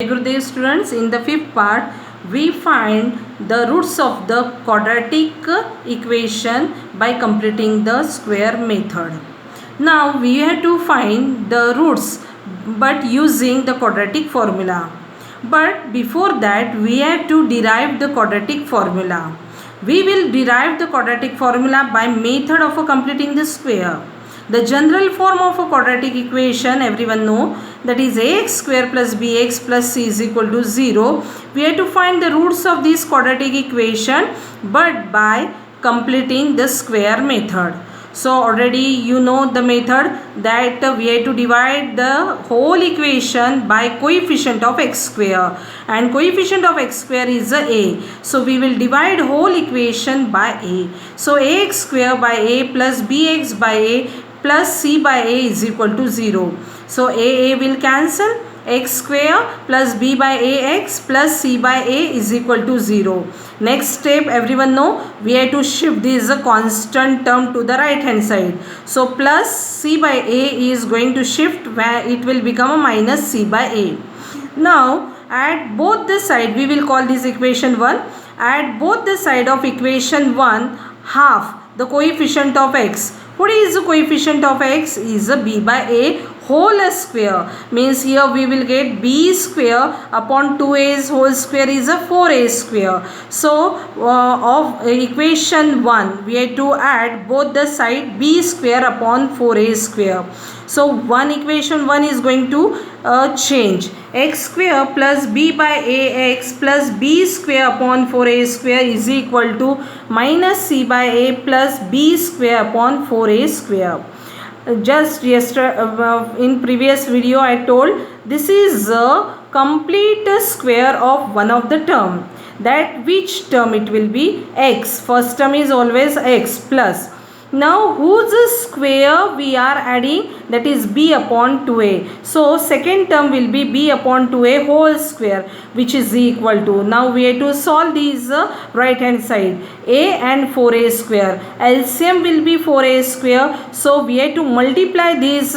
Gurudev students, in the fifth part we find the roots of the quadratic equation by completing the square method. Now we have to find the roots but using the quadratic formula. But before that we have to derive the quadratic formula. We will derive the quadratic formula by method of completing the square. The general form of a quadratic equation everyone know, that is ax square plus bx plus c is equal to 0. We have to find the roots of this quadratic equation but by completing the square method. So already you know the method that we have to divide the whole equation by coefficient of x square, and coefficient of x square is a. So we will divide whole equation by a. So ax square by a plus bx by a plus c by a is equal to 0. So a will cancel, x square plus b by ax plus c by a is equal to 0. Next step everyone know, we have to shift this constant term to the right hand side. So plus c by a is going to shift where it will become a minus c by a. Now at both the side, we will call this equation 1. At both the side of equation 1 half the coefficient of x. What is the coefficient of x? Is a b by a whole square. Means here we will get b square upon 2a's whole square is a 4a square. So of equation 1 we have to add both the side b square upon 4a square. So equation 1 is going to change. X square plus b by ax plus b square upon 4a square is equal to minus c by a plus b square upon 4a square. Just yesterday in previous video I told this is a complete square of one of the term. That which term it will be? X. First term is always x plus. Now whose square we are adding? That is b upon 2a. So second term will be b upon 2a whole square, which is equal to, now we have to solve these right hand side, a and 4a square. LCM will be 4a square. So we have to multiply this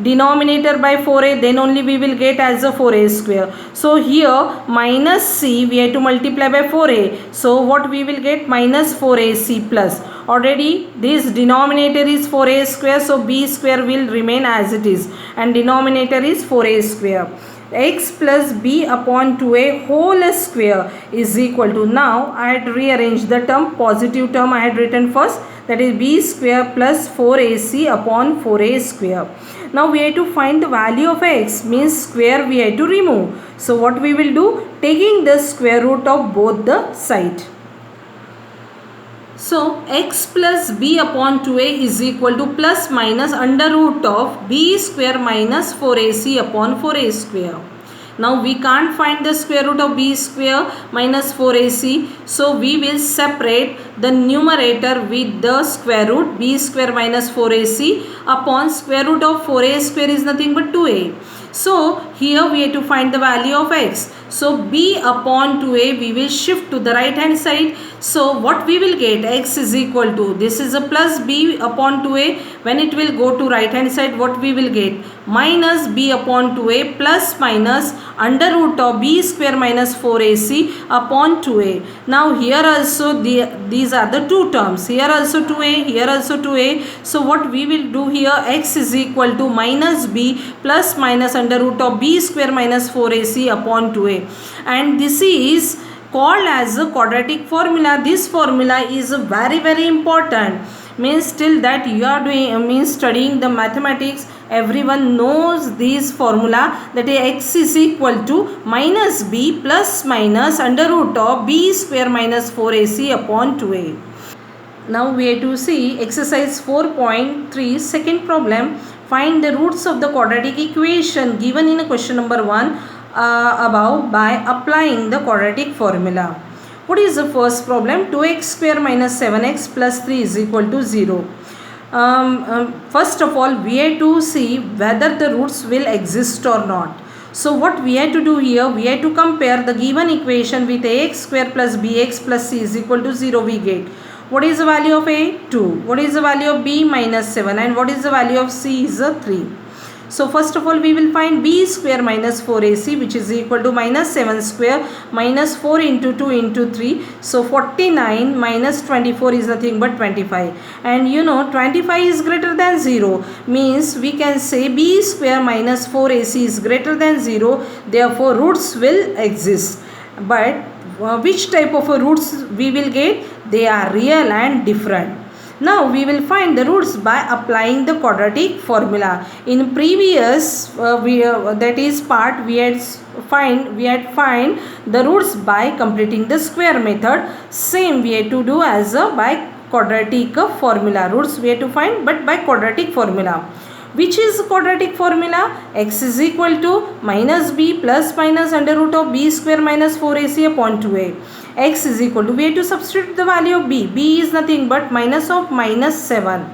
denominator by 4a, then only we will get as a 4a square. So here minus c we have to multiply by 4a. So what we will get? Minus 4ac plus. Already this denominator is 4a square, so b square will remain as it is and denominator is 4a square. X plus b upon 2a whole square is equal to, now I had rearranged the term, positive term I had written first, that is b square plus 4ac upon 4a square. Now we have to find the value of x, means square we have to remove. So what we will do? Taking the square root of both the side. So x plus b upon 2a is equal to plus minus under root of b square minus 4ac upon 4a square. Now we can't find the square root of b square minus 4ac. So we will separate the numerator with the square root, b square minus 4ac upon square root of 4a square is nothing but 2a. So here we have to find the value of x. So b upon 2a we will shift to the right hand side. So what we will get? X is equal to, this is a plus b upon 2a. When it will go to right hand side, what we will get? Minus b upon 2a plus minus under root of b square minus 4ac upon 2a. Now here also these are the two terms. Here also 2a, here also 2a. So what we will do here? X is equal to minus b plus minus under root of b square minus 4ac upon 2a. And this is called as a quadratic formula. This formula is very important. Means till that you are doing studying the mathematics, everyone knows this formula, that x is equal to minus b plus minus under root of b square minus 4ac upon 2a. Now we have to see exercise 4.3 second problem. Find the roots of the quadratic equation given in question number 1 above by applying the quadratic formula. What is the first problem? 2x square minus 7x plus 3 is equal to 0. First of all we have to see whether the roots will exist or not. So what we have to do here? We have to compare the given equation with ax square plus bx plus c is equal to 0 we get. What is the value of a? 2. What is the value of b? Minus 7. And what is the value of c? Is 3. So first of all we will find b square minus 4ac, which is equal to minus 7 square minus 4 into 2 into 3. So 49 minus 24 is nothing but 25. And you know 25 is greater than 0, means we can say b square minus 4ac is greater than 0. Therefore roots will exist. But which type of roots we will get? They are real and different. Now we will find the roots by applying the quadratic formula. In previous that is part we had find the roots by completing the square method. Same we had to do as by quadratic formula. Roots we have to find, but by quadratic formula. Which is quadratic formula? X is equal to minus b plus minus under root of b square minus 4ac upon 2a. X is equal to, we have to substitute the value of b. B is nothing but minus of minus 7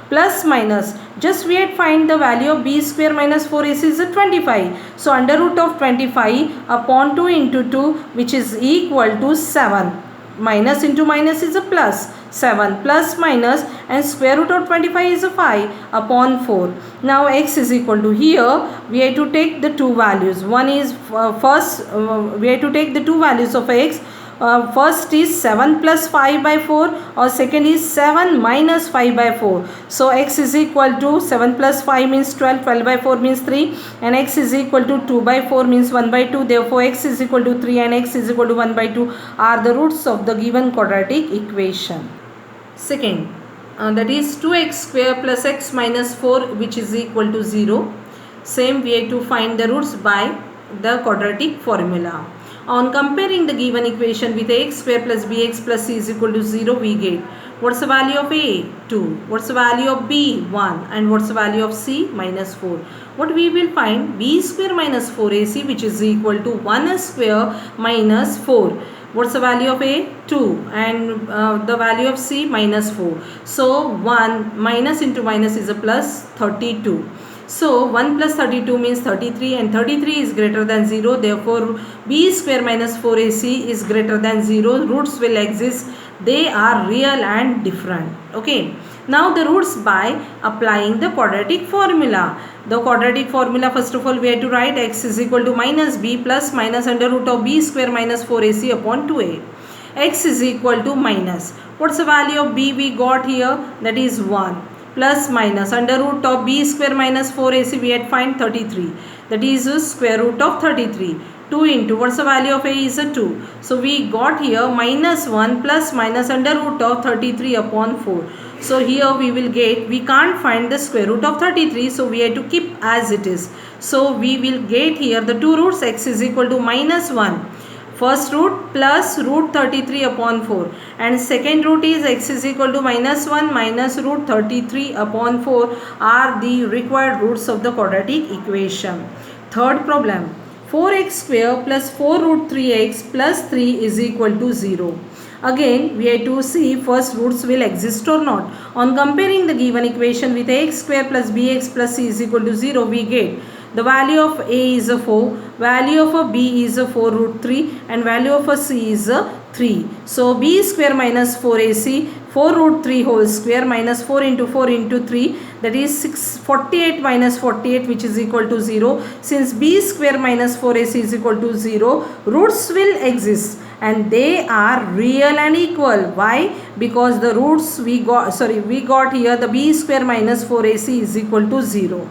plus minus, just we had find the value of b square minus 4ac is 25. So under root of 25 upon 2 into 2, which is equal to 7. Minus into minus is a plus. 7 plus minus, and square root of 25 is a 5 upon 4. Now x is equal to, here we have to take the two values. One is first we have to take the two values of x. First is 7 plus 5 by 4, or second is 7 minus 5 by 4. So x is equal to 7 plus 5 means 12, 12 by 4 means 3, and x is equal to 2 by 4 means 1 by 2. Therefore x is equal to 3 and x is equal to 1 by 2 are the roots of the given quadratic equation. Second, that is 2x square plus x minus 4, which is equal to 0. Same we have to find the roots by the quadratic formula. On comparing the given equation with ax square plus bx plus c is equal to 0, we get, what's the value of a? 2. What's the value of b? 1. And what's the value of c? Minus 4. What we will find? B square minus 4ac, which is equal to 1 square minus 4. What's the value of a? 2. And the value of c? Minus 4. So 1 minus into minus is a plus 32. So 1 plus 32 means 33, and 33 is greater than 0. Therefore b square minus 4ac is greater than 0. Roots will exist. They are real and different. Okay. Now the roots by applying the quadratic formula. The quadratic formula, first of all we have to write x is equal to minus b plus minus under root of b square minus 4ac upon 2a. X is equal to minus. What's the value of b we got here? That is 1. Plus minus under root of b square minus 4ac, we had find 33. That is square root of 33. 2 into, what's the value of a? Is a 2. So we got here minus 1 plus minus under root of 33 upon 4. So here we will get, we can't find the square root of 33, so we have to keep as it is. So we will get here the two roots. X is equal to minus 1. First root plus root 33 upon 4, and second root is x is equal to minus 1 minus root 33 upon 4 are the required roots of the quadratic equation. Third problem, 4x square plus 4 root 3x plus 3 is equal to 0. Again we have to see first roots will exist or not. On comparing the given equation with ax square plus bx plus c is equal to 0, we get the value of a is a 4, value of a b is a 4 root 3, and value of a c is a 3. So b square minus 4ac, 4 root 3 whole square minus 4 into 3, that is 48 minus 48, which is equal to 0. Since b square minus 4ac is equal to 0, roots will exist and they are real and equal. Why? Because the roots we got here the b square minus 4ac is equal to 0.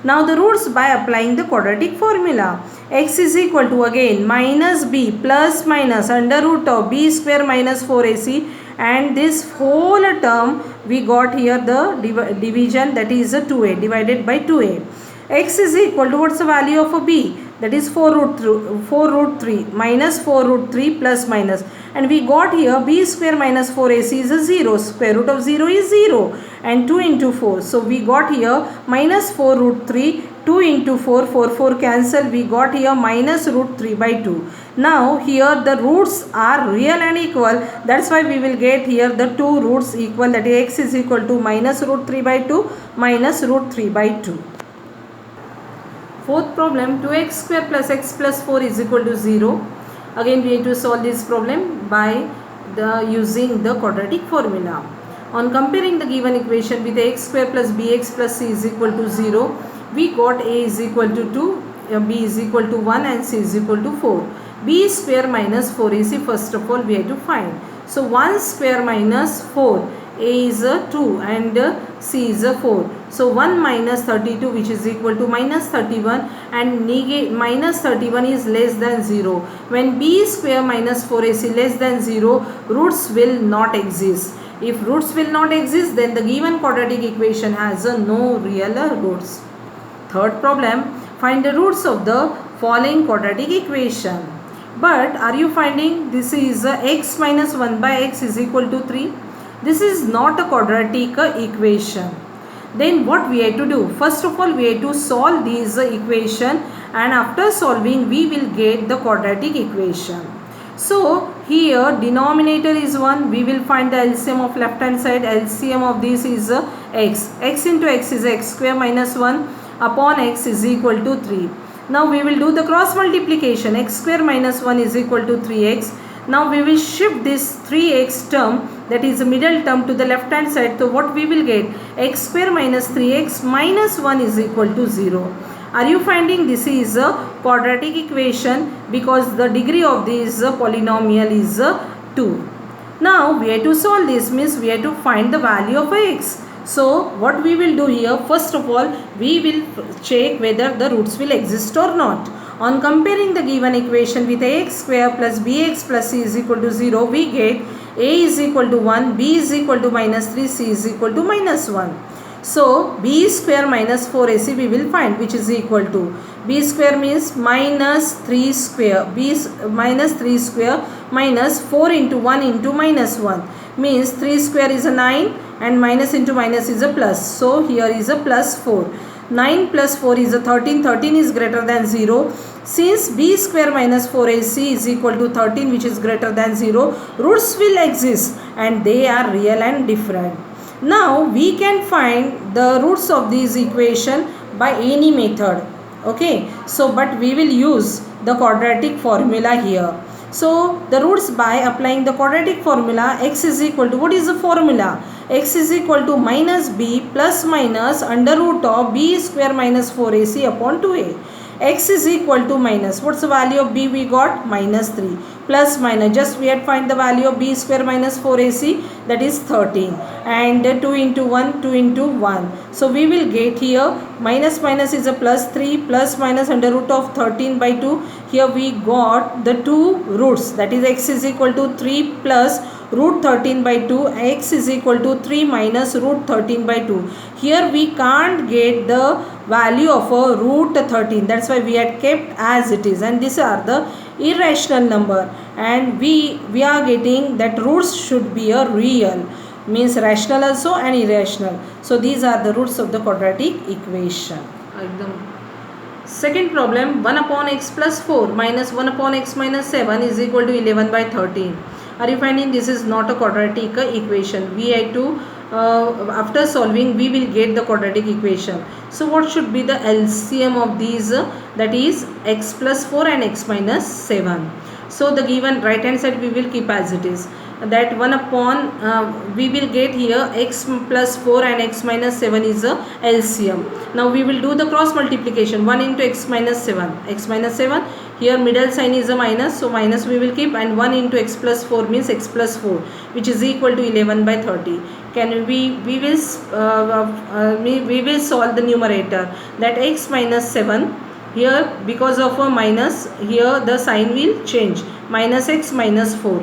Now the roots by applying the quadratic formula. X is equal to again minus b plus minus under root of b square minus 4ac, and this whole term we got here the division, that is a 2a divided by 2a. X is equal to, what's the value of a b? That is 4 root 3 minus 4 root 3 plus minus, and we got here b square minus 4ac is a 0, square root of 0 is 0, and 2 into 4. So we got here minus 4 root 3, 2 into 4, 4 cancel, we got here minus root 3 by 2. Now here the roots are real and equal, that's why we will get here the two roots equal, that is x is equal to minus root 3 by 2 minus root 3 by 2. Fourth problem, 2x square plus x plus 4 is equal to 0. Again we have to solve this problem by using the quadratic formula. On comparing the given equation with x square plus bx plus c is equal to 0, we got a is equal to 2, b is equal to 1 and c is equal to 4. b square minus 4ac first of all we have to find. So 1 square minus 4, a is a 2 and c is a 4. So 1 minus 32 which is equal to minus 31 and minus 31 is less than 0. When b square minus 4ac less than 0, roots will not exist. If roots will not exist, then the given quadratic equation has no real roots. Third problem, find the roots of the following quadratic equation. But are you finding this is x minus 1 by x is equal to 3? This is not a quadratic equation. Then what we have to do? First of all, we have to solve this equation, and after solving we will get the quadratic equation. So here denominator is 1, we will find the LCM of left hand side. LCM of this is x. X into x is x square minus 1 upon x is equal to 3. Now we will do the cross multiplication. X square minus 1 is equal to 3x. Now we will shift this 3x term, that is the middle term, to the left hand side. So what we will get? X square minus 3x minus 1 is equal to 0. Are you finding this is a quadratic equation because the degree of this polynomial is 2. Now we have to solve this, means we have to find the value of x. So what we will do here, first of all we will check whether the roots will exist or not. On comparing the given equation with ax square plus bx plus c is equal to 0, we get a is equal to 1, b is equal to minus 3, c is equal to minus 1. So b square minus 4ac we will find, which is equal to b square means minus 3 square, minus 3 square minus 4 into 1 into minus 1 means 3 square is a 9 and minus into minus is a plus. So here is a plus 4. 9 plus 4 is a 13. 13 is greater than 0. Since b square minus 4ac is equal to 13 which is greater than 0, roots will exist and they are real and different. Now we can find the roots of this equation by any method. Okay, so but we will use the quadratic formula here. So the roots by applying the quadratic formula, x is equal to, what is the formula? X is equal to minus b plus minus under root of b square minus 4ac upon 2a. X is equal to minus, what's the value of b we got? Minus 3. Plus minus, just we had find the value of b square minus 4ac, that is 13. And 2 into 1, 2 into 1. So we will get here minus minus is a plus 3 plus minus under root of 13 by 2. Here we got the two roots, that is x is equal to 3 plus root 13 by 2, x is equal to 3 minus root 13 by 2. Here we can't get the value of a root 13, that's why we had kept as it is, and these are the irrational number, and we are getting that roots should be a real, means rational also and irrational. So these are the roots of the quadratic equation. Second problem, 1 upon x plus 4 minus 1 upon x minus 7 is equal to 11 by 13. Are you finding this is not a quadratic equation? We have to, after solving we will get the quadratic equation. So what should be the LCM of these? That is x plus 4 and x minus 7. So the given right hand side we will keep as it is. That 1 upon, we will get here x plus 4 and x minus 7 is a LCM. Now we will do the cross multiplication, 1 into x minus 7. X minus 7, here middle sign is a minus, so minus we will keep, and 1 into x plus 4 means x plus 4 which is equal to 11 by 30. Can we will solve the numerator, that x minus 7, here because of a minus, here the sign will change, minus x minus 4.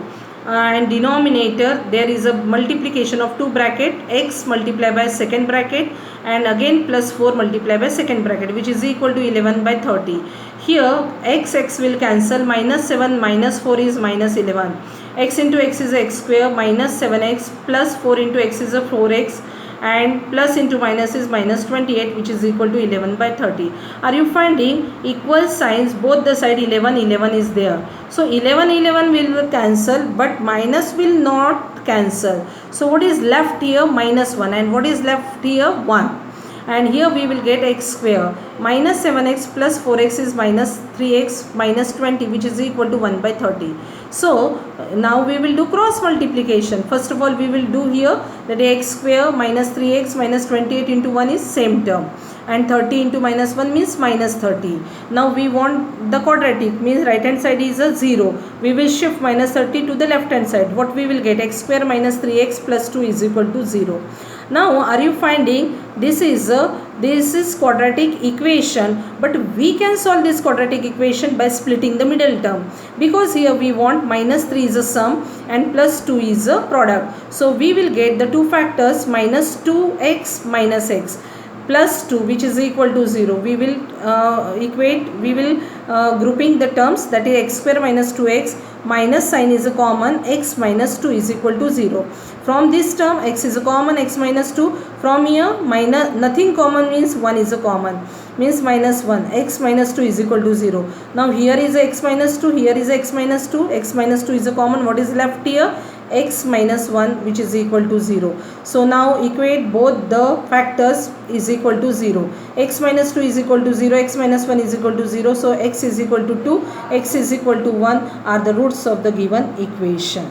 And denominator there is a multiplication of two bracket, x multiplied by second bracket and again plus 4 multiplied by second bracket, which is equal to 11 by 30. Here x will cancel, minus 7 minus 4 is minus 11. X into x is x square, minus 7x plus 4 into x is a 4x, and plus into minus is minus 28 which is equal to 11 by 30. Are you finding equal signs, both the side 11 is there. So 11 will cancel but minus will not cancel. So what is left here? Minus 1, and what is left here? 1. And here we will get x square, minus 7x plus 4x is minus 3x minus 20 which is equal to 1 by 30. So now we will do cross multiplication. First of all we will do here that x square minus 3x minus 28 into 1 is same term. and 30 into minus 1 means minus 30. Now we want the quadratic, means right hand side is a 0. We will shift minus 30 to the left hand side. What we will get? X square minus 3x plus 2 is equal to 0. Now are you finding this is quadratic equation, but we can solve this quadratic equation by splitting the middle term, because here we want minus 3 is a sum and plus 2 is a product. So we will get the two factors minus 2x minus x plus 2, which is equal to 0. We will grouping the terms, that is x square minus 2x, minus sign is a common, x minus 2 is equal to 0. From this term x is a common, x minus 2. From here minus nothing common means 1 is a common, means minus 1, x minus 2 is equal to 0. Now here is a x minus 2, here is a x minus 2, x minus 2 is a common. What is left here? X minus 1, which is equal to 0. So now equate both the factors is equal to 0. X minus 2 is equal to 0, x minus 1 is equal to 0. So x is equal to 2, x is equal to 1 are the roots of the given equation.